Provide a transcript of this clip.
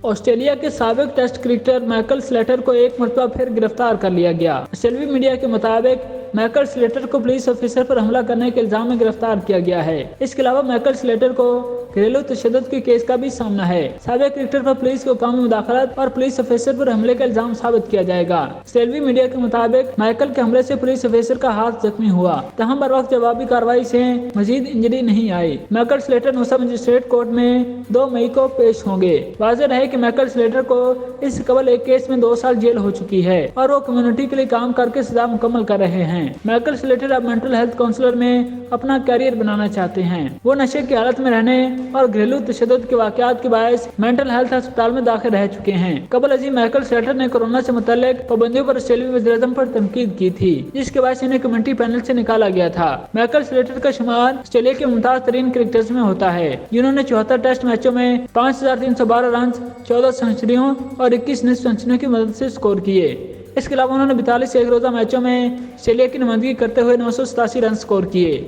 Australia کے سابق test cricketer Michael Slater کو ایک مرتبہ پھر گرفتار کر لیا گیا۔ آسٹریلوی میڈیا کے مطابق مائیکل سلیٹر کو پولیس آفیسر پر حملہ کرنے کے الزام میں گرفتار کیا گیا ہے۔ اس کے علاوہ مائیکل سلیٹر کو گھریلو تشدد کے کیس کا بھی سامنا ہے۔ سابق کرکٹر پر پولیس کو قومی مداخلت اور پولیس آفیسر پر حملے کا الزام ثابت کیا جائے گا۔ آسٹریلوی میڈیا کے مطابق مائیکل کے حملے سے پولیس آفیسر کا ہاتھ زخمی ہوا، تاہم بروقت جوابی کارروائی سے مزید انجری نہیں آئی۔ مائیکل سلیٹر نوسا مجسٹریٹ کورٹ میں 2 مئی کو پیش ہوں گے۔ واضح رہے کہ مائیکل سلیٹر کو اس سے قبل ایک کیس میں 2 سال جیل ہو چکی ہے اور وہ کمیونٹی کے لیے کام کر کے سزا مکمل کر رہے ہیں۔ مائیکل سلیٹر اب مینٹل ہیلتھ کونسلر میں اپنا کیریئر بنانا چاہتے ہیں۔ وہ نشے کی حالت میں رہنے اور گھریلو تشدد کے واقعات کے باعث مینٹل ہیلتھ ہسپتال میں داخل رہ چکے ہیں۔ قبل ازیں مائیکل سلیٹر نے کورونا سے متعلق پابندیوں پر آسٹریلوی وزیراعظم پر تنقید کی تھی، جس کے باعث انہیں کمیونٹی پینل سے نکالا گیا تھا۔ مائیکل سلیٹر کا شمار آسٹریلیا کے ممتاز ترین کرکٹرز میں ہوتا ہے، جنہوں نے 74 ٹیسٹ میچوں میں 5312 رنز، 14 سنچریوں اور 21 نصف سنچریوں کی مدد سے سکور کیے۔ اس کے علاوہ انہوں نے 42 ایک روزہ میچوں میں آسٹریلیا کی نمائندگی کرتے ہوئے 987 رن سکور کیے۔